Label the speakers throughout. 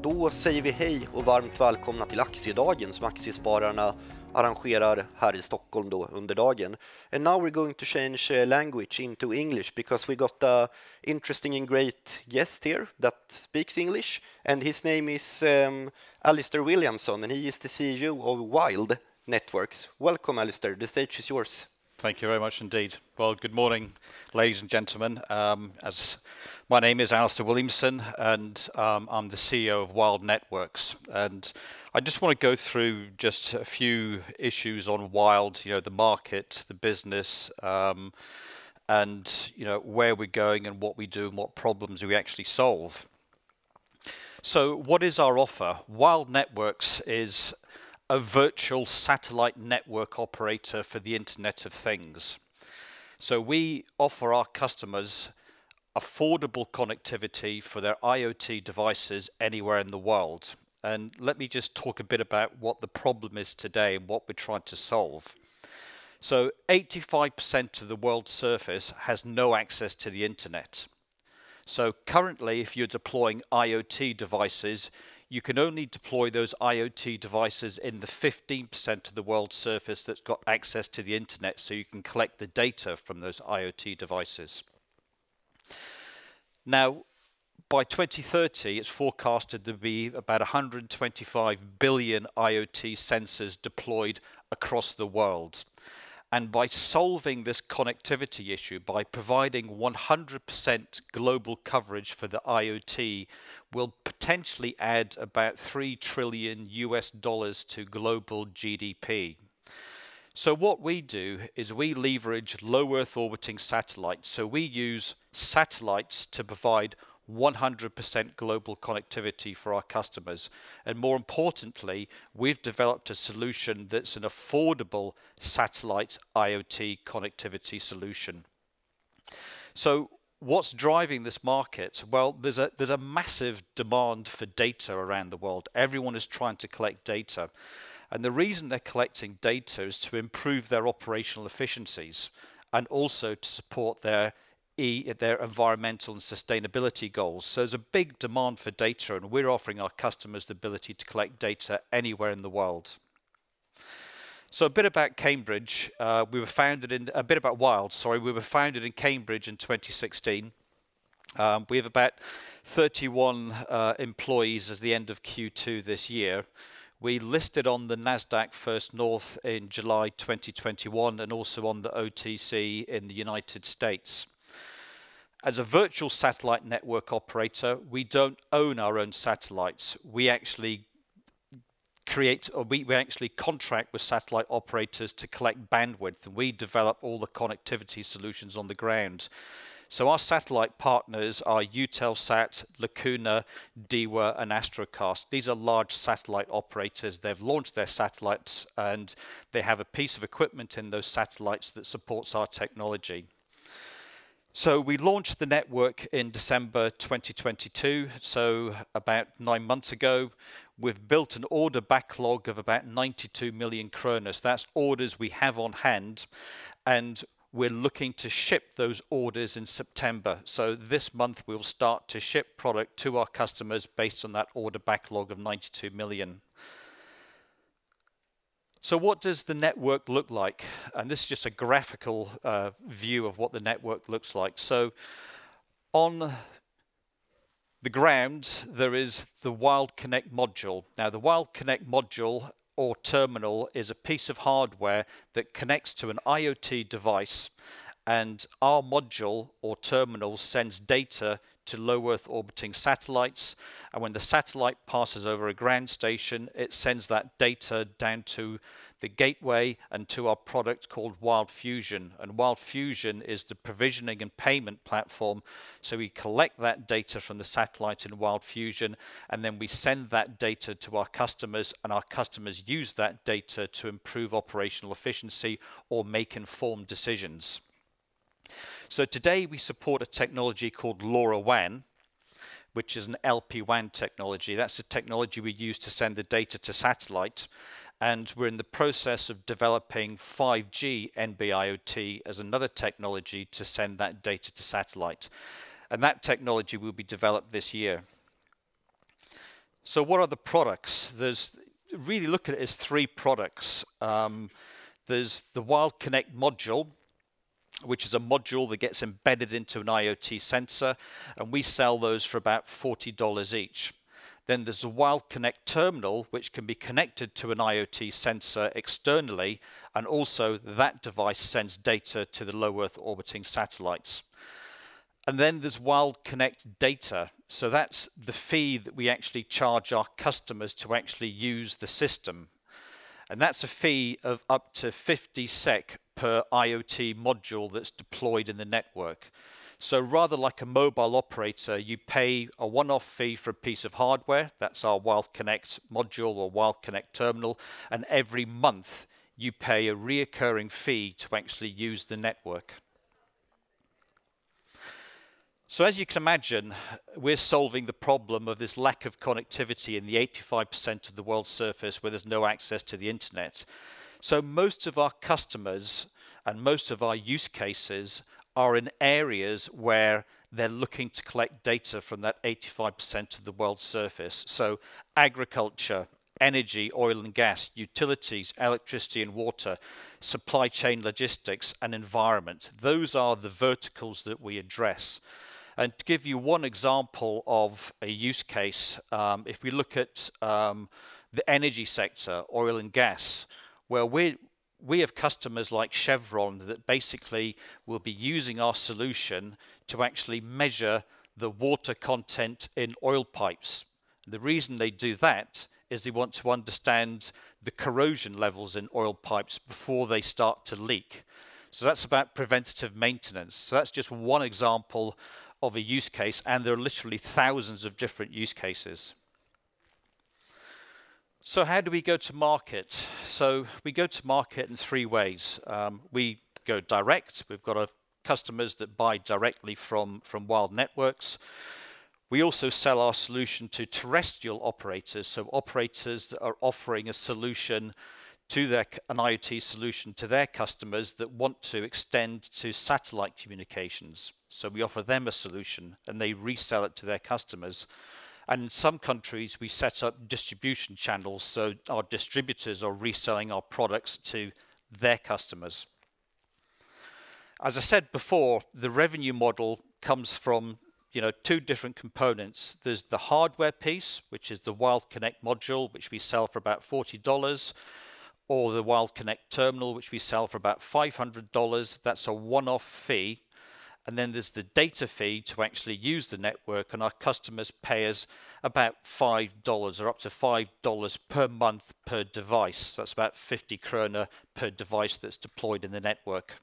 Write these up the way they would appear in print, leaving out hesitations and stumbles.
Speaker 1: Då säger vi hej och varmt välkomna till Aktiedagen som aktiespararna arrangerar här i Stockholm då under dagen. And now we're going to change language into English because we got a interesting and great guest here that speaks English, and his name is Alastair Willamson, and he is the CEO of Wyld Networks. Welcome, Alastair. The stage is yours.
Speaker 2: Thank you very much indeed. Well, good morning, ladies and gentlemen. My name is Alastair Willamson, and I'm the CEO of Wyld Networks. And I just want to go through just a few issues on Wyld, the market, the business, and where we're going and what we do and what problems we actually solve. So, what is our offer? Wyld Networks is a virtual satellite network operator for the Internet of Things. So we offer our customers affordable connectivity for their IoT devices anywhere in the world. And let me just talk a bit about what the problem is today and what we're trying to solve. So 85% of the world's surface has no access to the internet. So currently, if you're deploying IoT devices, you can only deploy those IoT devices in the 15% of the world's surface that's got access to the internet, so you can collect the data from those IoT devices. Now, by 2030, it's forecasted to be about 125 billion IoT sensors deployed across the world. And by solving this connectivity issue, by providing 100% global coverage for the IoT, will potentially add about $3 trillion to global GDP. So what we do is we leverage low Earth orbiting satellites. So we use satellites to provide 100% global connectivity for our customers. And more importantly, we've developed a solution that's an affordable satellite IoT connectivity solution. So what's driving this market? Well, there's a massive demand for data around the world. Everyone is trying to collect data. And the reason they're collecting data is to improve their operational efficiencies and also to support their environmental and sustainability goals. So there's a big demand for data, and we're offering our customers the ability to collect data anywhere in the world. So a bit about Cambridge. We were founded in Wyld. We were founded in Cambridge in 2016. We have about 31 employees as the end of Q2 this year. We listed on the Nasdaq First North in July 2021 and also on the OTC in the United States. As a virtual satellite network operator, we don't own our own satellites. We actually contract with satellite operators to collect bandwidth, and we develop all the connectivity solutions on the ground. So our satellite partners are Eutelsat, Lacuna, Dewa, and Astrocast. These are large satellite operators. They've launched their satellites, and they have a piece of equipment in those satellites that supports our technology. So we launched the network in December 2022, so about 9 months ago. We've built an order backlog of about 92 million kroner. That's orders we have on hand, and we're looking to ship those orders in September. So this month we'll start to ship product to our customers based on that order backlog of 92 million. So what does the network look like? And this is just a graphical view of what the network looks like. So on the ground, there is the Wyld Connect module. Now, the Wyld Connect module or terminal is a piece of hardware that connects to an IoT device, and our module or terminal sends data to low Earth orbiting satellites, and when the satellite passes over a ground station, it sends that data down to the gateway and to our product called Wyld Fusion. And Wyld Fusion is the provisioning and payment platform. So we collect that data from the satellite in Wyld Fusion, and then we send that data to our customers, and our customers use that data to improve operational efficiency or make informed decisions. So today we support a technology called LoRaWAN, which is an LPWAN technology. That's the technology we use to send the data to satellite. And we're in the process of developing 5G NB-IoT as another technology to send that data to satellite. And that technology will be developed this year. So what are the products? Really look at it as 3 products. There's the Wyld Connect module, which is a module that gets embedded into an IoT sensor, and we sell those for about $40 each. Then there's a Wyld Connect terminal, which can be connected to an IoT sensor externally, and also that device sends data to the low Earth orbiting satellites. And then there's Wyld Connect data. So that's the fee that we actually charge our customers to actually use the system. And that's a fee of up to 50 SEK per IoT module that's deployed in the network. So rather like a mobile operator, you pay a one-off fee for a piece of hardware. That's our Wyld Connect module or Wyld Connect terminal. And every month you pay a reoccurring fee to actually use the network. So as you can imagine, we're solving the problem of this lack of connectivity in the 85% of the world's surface where there's no access to the internet. So most of our customers and most of our use cases are in areas where they're looking to collect data from that 85% of the world's surface. So agriculture, energy, oil and gas, utilities, electricity and water, supply chain logistics and environment. Those are the verticals that we address. And to give you one example of a use case, if we look at the energy sector, oil and gas, where we have customers like Chevron that basically will be using our solution to actually measure the water content in oil pipes. The reason they do that is they want to understand the corrosion levels in oil pipes before they start to leak. So that's about preventative maintenance. So that's just one example of a use case, and there are literally thousands of different use cases. So how do we go to market? So we go to market in 3 ways. We go direct. We've got customers that buy directly from Wyld Networks. We also sell our solution to terrestrial operators, so operators that are offering a solution to an IoT solution to their customers that want to extend to satellite communications. So we offer them a solution and they resell it to their customers. And in some countries we set up distribution channels, so our distributors are reselling our products to their customers. As I said before, the revenue model comes from 2 different components. There's the hardware piece, which is the Wyld Connect module, which we sell for about $40. Or the Wyld Connect terminal, which we sell for about $500. That's a one-off fee. And then there's the data fee to actually use the network, and our customers pay us about $5 or up to $5 per month per device. That's about 50 krona per device that's deployed in the network.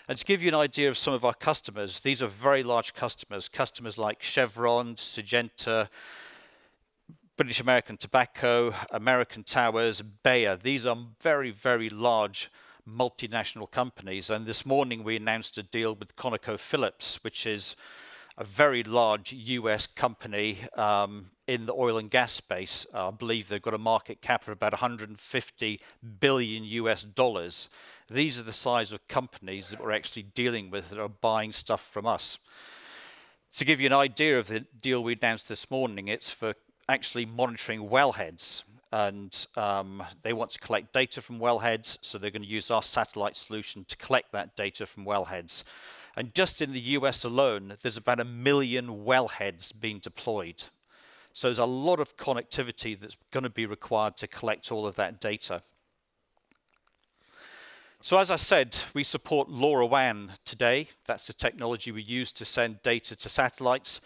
Speaker 2: And to give you an idea of some of our customers, these are very large customers, customers like Chevron, Syngenta, British American Tobacco, American Towers, Bayer. These are very, very large multinational companies. And this morning we announced a deal with ConocoPhillips, which is a very large US company in the oil and gas space. I believe they've got a market cap of about 150 billion US dollars. These are the size of companies that we're actually dealing with that are buying stuff from us. To give you an idea of the deal we announced this morning, it's for actually monitoring wellheads, and they want to collect data from wellheads, so they're going to use our satellite solution to collect that data from wellheads. And just in the US alone, there's about 1 million wellheads being deployed. So there's a lot of connectivity that's going to be required to collect all of that data. So as I said, we support LoRaWAN today. That's the technology we use to send data to satellites.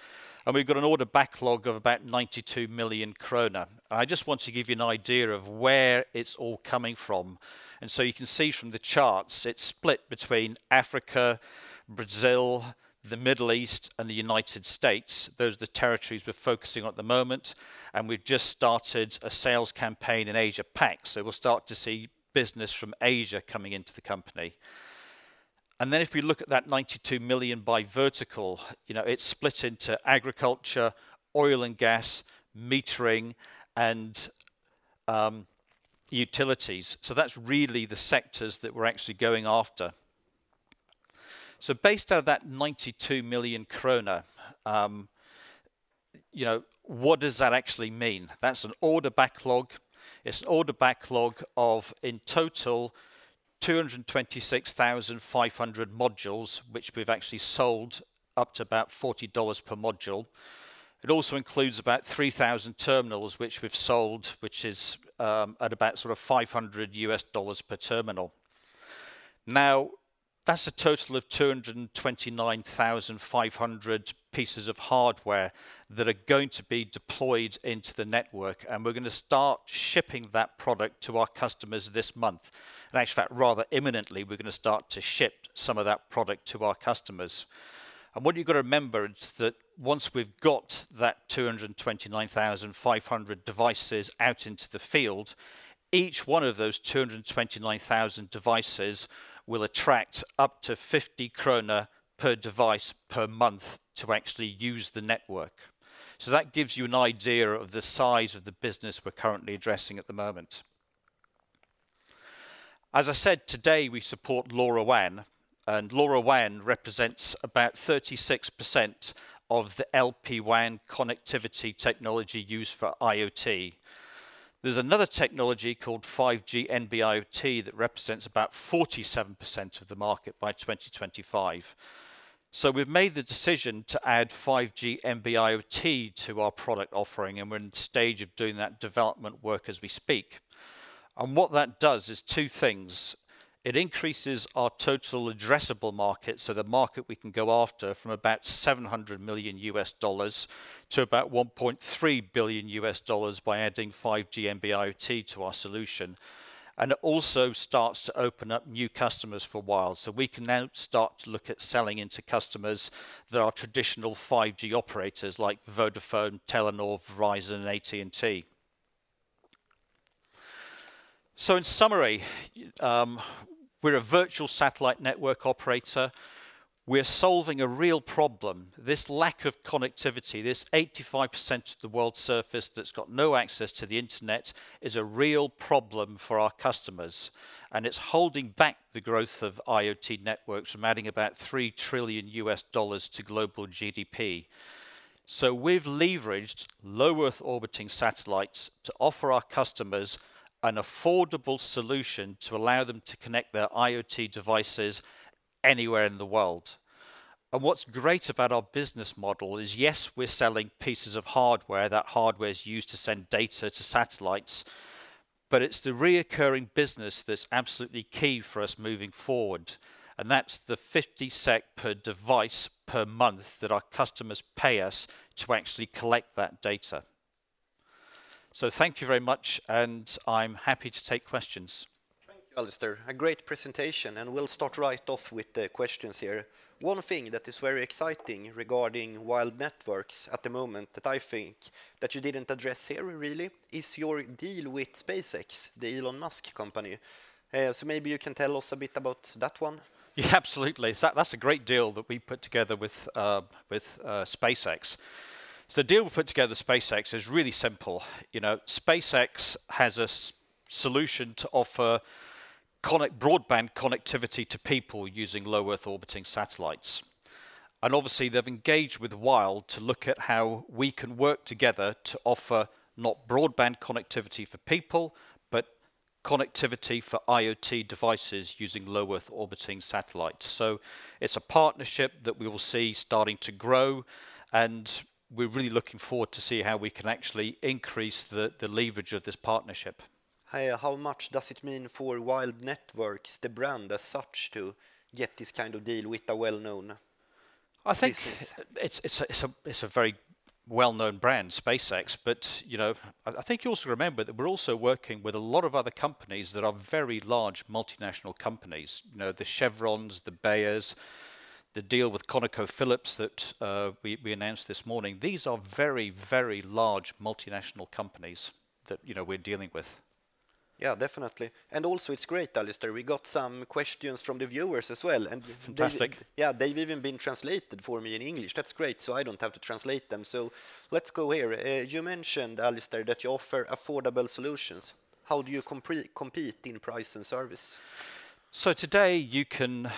Speaker 2: And we've got an order backlog of about 92 million krona. I just want to give you an idea of where it's all coming from. And so you can see from the charts, it's split between Africa, Brazil, the Middle East, and the United States. Those are the territories we're focusing on at the moment. And we've just started a sales campaign in Asia Pac. So we'll start to see business from Asia coming into the company. And then if we look at that 92 million by vertical, it's split into agriculture, oil and gas, metering, and utilities. So that's really the sectors that we're actually going after. So based out of that 92 million krona, what does that actually mean? That's an order backlog. It's an order backlog of, in total, 226,500 modules, which we've actually sold up to about $40 per module. It also includes about 3,000 terminals, which we've sold, which is at about sort of $500 per terminal. Now, that's a total of 229,500 pieces of hardware that are going to be deployed into the network, and we're going to start shipping that product to our customers this month. In actual fact, rather imminently, we're going to start to ship some of that product to our customers. And what you've got to remember is that once we've got that 229,500 devices out into the field, each one of those 229,000 devices will attract up to 50 krona per device per month to actually use the network. So that gives you an idea of the size of the business we're currently addressing at the moment. As I said, today we support LoRaWAN, and LoRaWAN represents about 36% of the LPWAN connectivity technology used for IoT. There's another technology called 5G NB-IoT that represents about 47% of the market by 2025. So we've made the decision to add 5G NB-IoT to our product offering, and we're in the stage of doing that development work as we speak. And what that does is two things. It increases our total addressable market, so the market we can go after, from about $700 million to about $1.3 billion by adding 5G NB-IoT to our solution. And it also starts to open up new customers for Wyld. So we can now start to look at selling into customers that are traditional 5G operators like Vodafone, Telenor, Verizon, and AT&T. So in summary, we're a virtual satellite network operator. We're solving a real problem. This lack of connectivity, this 85% of the world's surface that's got no access to the internet, is a real problem for our customers. And it's holding back the growth of IoT networks from adding about $3 trillion to global GDP. So we've leveraged low Earth orbiting satellites to offer our customers an affordable solution to allow them to connect their IoT devices anywhere in the world. And what's great about our business model is, yes, we're selling pieces of hardware. That hardware is used to send data to satellites, but it's the reoccurring business that's absolutely key for us moving forward. And that's the 50 SEK per device per month that our customers pay us to actually collect that data. So thank you very much, and I'm happy to take questions.
Speaker 1: Thank you, Alastair. A great presentation, and we'll start right off with the questions here. One thing that is very exciting regarding Wyld Networks at the moment that I think that you didn't address here really is your deal with SpaceX, the Elon Musk company. So maybe you can tell us a bit about that one.
Speaker 2: Yeah, absolutely. That's a great deal that we put together with SpaceX. So the deal we put together with SpaceX is really simple. SpaceX has a solution to offer broadband connectivity to people using low Earth orbiting satellites. And obviously they've engaged with Wyld to look at how we can work together to offer not broadband connectivity for people, but connectivity for IoT devices using low Earth orbiting satellites. So it's a partnership that we will see starting to grow, and we're really looking forward to see how we can actually increase the leverage of this partnership.
Speaker 1: How much does it mean for Wyld Networks, the brand as such, to get this kind of deal with a well-known
Speaker 2: I think
Speaker 1: business?
Speaker 2: It's a very well-known brand, SpaceX, but I think you also remember that we're also working with a lot of other companies that are very large multinational companies. The Chevrons, the Bayers, the deal with ConocoPhillips that we announced this morning. These are very, very large multinational companies that we're dealing with.
Speaker 1: Yeah, definitely. And also it's great, Alistair. We got some questions from the viewers as well. And
Speaker 2: Fantastic.
Speaker 1: they've even been translated for me in English. That's great, so I don't have to translate them. So let's go here. You mentioned, Alistair, that you offer affordable solutions. How do you compete in price and service?
Speaker 2: So today you can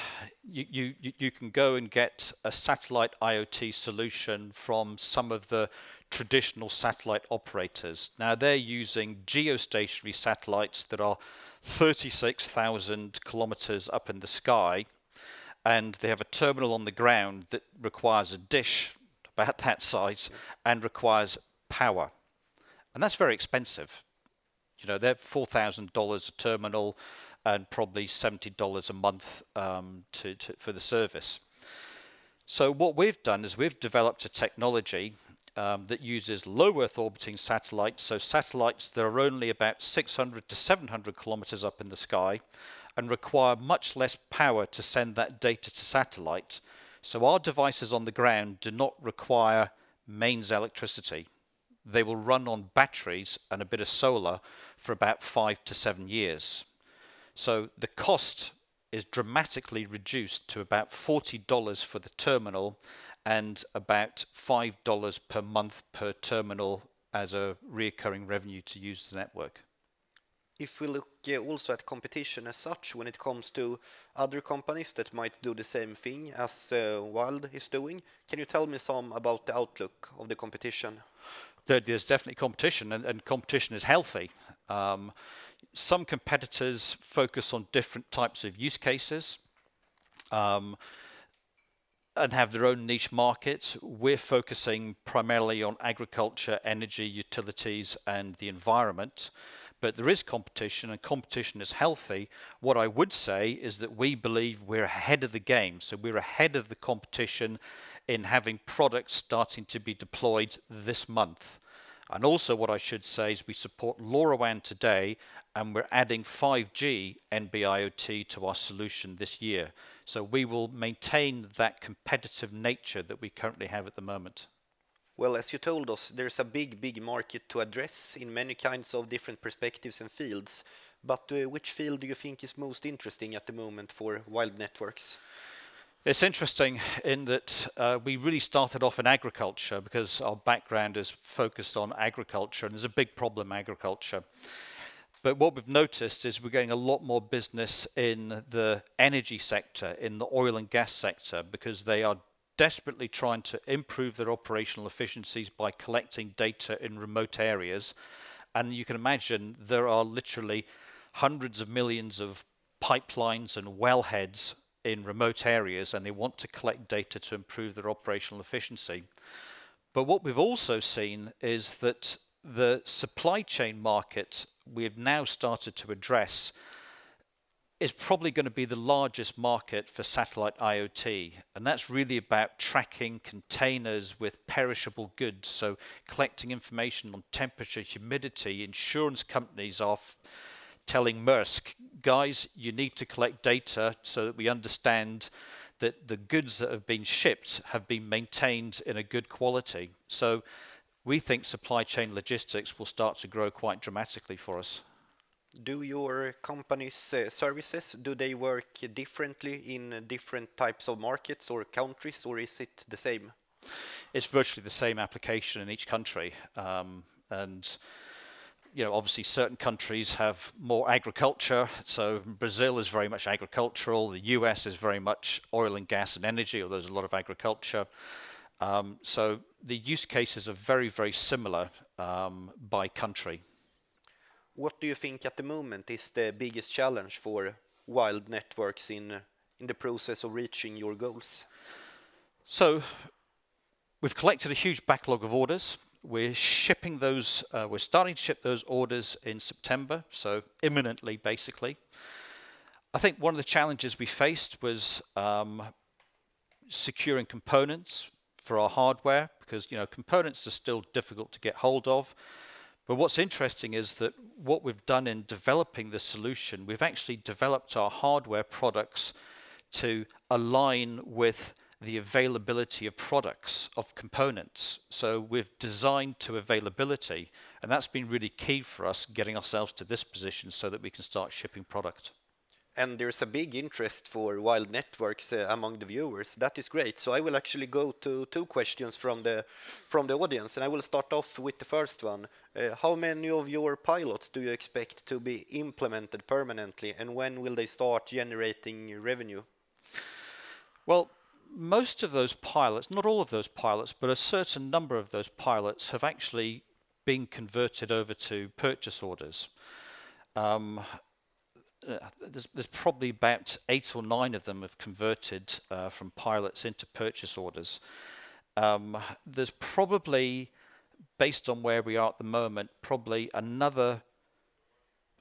Speaker 2: go and get a satellite IoT solution from some of the traditional satellite operators. Now they're using geostationary satellites that are 36,000 kilometers up in the sky, and they have a terminal on the ground that requires a dish about that size and requires power. And that's very expensive. You know, they're $4,000 a terminal and probably $70 a month for the service. So what we've done is we've developed a technology that uses low Earth orbiting satellites, so satellites that are only about 600 to 700 kilometers up in the sky and require much less power to send that data to satellite. So our devices on the ground do not require mains electricity. They will run on batteries and a bit of solar for about 5 to 7 years. So the cost is dramatically reduced to about $40 for the terminal and about $5 per month per terminal as a recurring revenue to use the network.
Speaker 1: If we look also at competition as such, when it comes to other companies that might do the same thing as Wyld is doing, can you tell me some about the outlook of the competition?
Speaker 2: There's definitely competition, and competition is healthy. Some competitors focus on different types of use cases and have their own niche markets. We're focusing primarily on agriculture, energy, utilities, and the environment. But there is competition, and competition is healthy. What I would say is that we believe we're ahead of the game. So we're ahead of the competition in having products starting to be deployed this month. And also what I should say is we support LoRaWAN today, and we're adding 5G NB-IoT to our solution this year. So we will maintain that competitive nature that we currently have at the moment.
Speaker 1: Well, as you told us, there's a big market to address in many kinds of different perspectives and fields. But which field do you think is most interesting at the moment for Wyld Networks?
Speaker 2: It's interesting in that we really started off in agriculture because our background is focused on agriculture, and there's a big problem in agriculture. But what we've noticed is we're getting a lot more business in the energy sector, in the oil and gas sector, because they are desperately trying to improve their operational efficiencies by collecting data in remote areas. And you can imagine there are literally hundreds of millions of pipelines and wellheads in remote areas, and they want to collect data to improve their operational efficiency. But what we've also seen is that the supply chain market we have now started to address is probably going to be the largest market for satellite IoT, and that's really about tracking containers with perishable goods, so collecting information on temperature, humidity. Insurance companies are telling Maersk, guys, you need to collect data so that we understand that the goods that have been shipped have been maintained in a good quality. So we think supply chain logistics will start to grow quite dramatically for us.
Speaker 1: Do your company's services, do they work differently in different types of markets or countries, or is it the same?
Speaker 2: It's virtually the same application in each country. And you know, obviously certain countries have more agriculture. So Brazil is very much agricultural. The US is very much oil and gas and energy, although there's a lot of agriculture. So the use cases are very similar by country.
Speaker 1: What do you think at the moment is the biggest challenge for Wyld Networks in the process of reaching your goals?
Speaker 2: So we've collected a huge backlog of orders. We're shipping those, we're starting to ship those orders in September, so imminently basically. I think one of the challenges we faced was securing components for our hardware, because you know components are still difficult to get hold of. But what's interesting is that what we've done in developing the solution, we've actually developed our hardware products to align with the availability of products, of components. So we've designed to availability, and that's been really key for us getting ourselves to this position so that we can start shipping product.
Speaker 1: And there's a big interest for Wyld networks among the viewers. That is great. So I will actually go to 2 questions from the audience, and I will start off with the first one. How many of your pilots do you expect to be implemented permanently, and when will they start generating revenue?
Speaker 2: Well, most of those pilots, not all of those pilots, but a certain number of those pilots have actually been converted over to purchase orders. There's probably about 8 or 9 of them have converted from pilots into purchase orders. There's probably, based on where we are at the moment, probably another,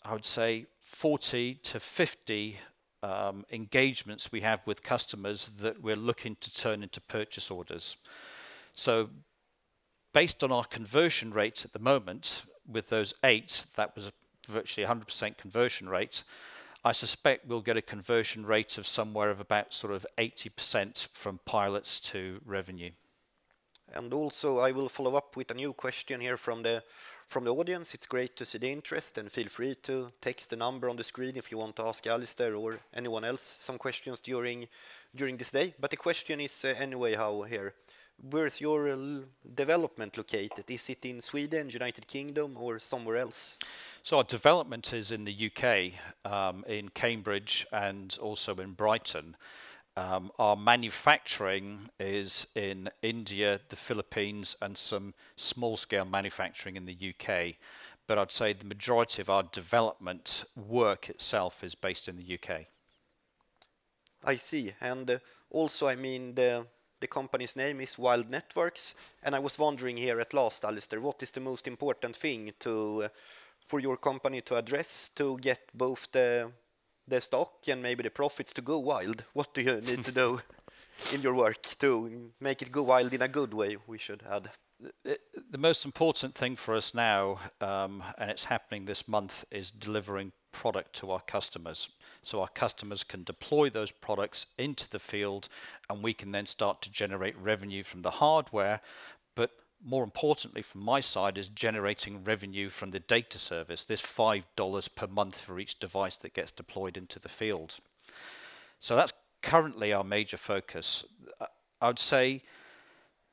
Speaker 2: I would say, 40 to 50 engagements we have with customers that we're looking to turn into purchase orders. So based on our conversion rates at the moment, with those 8, that was virtually 100% conversion rate. I suspect we'll get a conversion rate of somewhere of about sort of 80% from pilots to revenue.
Speaker 1: And also I will follow up with a new question here from the audience. It's great to see the interest, and feel free to text the number on the screen if you want to ask Alastair or anyone else some questions during this day. But the question is anyway, how here. Where's your development located? Is it in Sweden, United Kingdom, or somewhere else?
Speaker 2: So our development is in the UK, in Cambridge and also in Brighton. Our manufacturing is in India, the Philippines, and some small-scale manufacturing in the UK. But I'd say the majority of our development work itself is based in the UK.
Speaker 1: I see. And also, I mean, the company's name is Wyld Networks, and I was wondering here at last, Alastair, what is the most important thing for your company to address to get both the stock and maybe the profits to go wild? What do you need to do in your work to make it go wild in a good way, we should add?
Speaker 2: The most important thing for us now, and it's happening this month, is delivering product to our customers. So our customers can deploy those products into the field, and we can then start to generate revenue from the hardware. But more importantly, from my side, is generating revenue from the data service, this $5 per month for each device that gets deployed into the field. So that's currently our major focus. I would say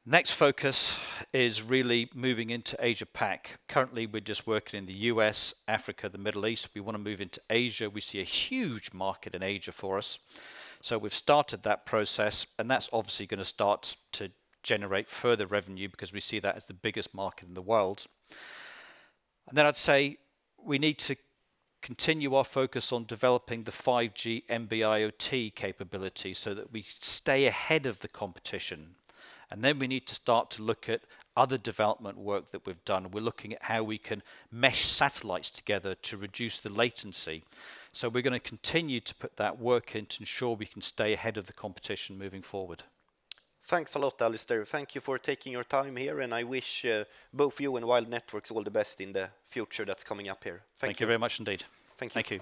Speaker 2: next focus is really moving into Asia Pac. Currently, we're just working in the US, Africa, the Middle East. We want to move into Asia. We see a huge market in Asia for us. So we've started that process, and that's obviously going to start to generate further revenue because we see that as the biggest market in the world. And then I'd say we need to continue our focus on developing the 5G NB-IoT capability so that we stay ahead of the competition. And then we need to start to look at other development work that we've done. We're looking at how we can mesh satellites together to reduce the latency. So we're going to continue to put that work in to ensure we can stay ahead of the competition moving forward.
Speaker 1: Thanks a lot, Alastair. Thank you for taking your time here, and I wish both you and Wyld Networks all the best in the future that's coming up here.
Speaker 2: Thank you very much indeed.
Speaker 1: Thank you.
Speaker 2: Thank you.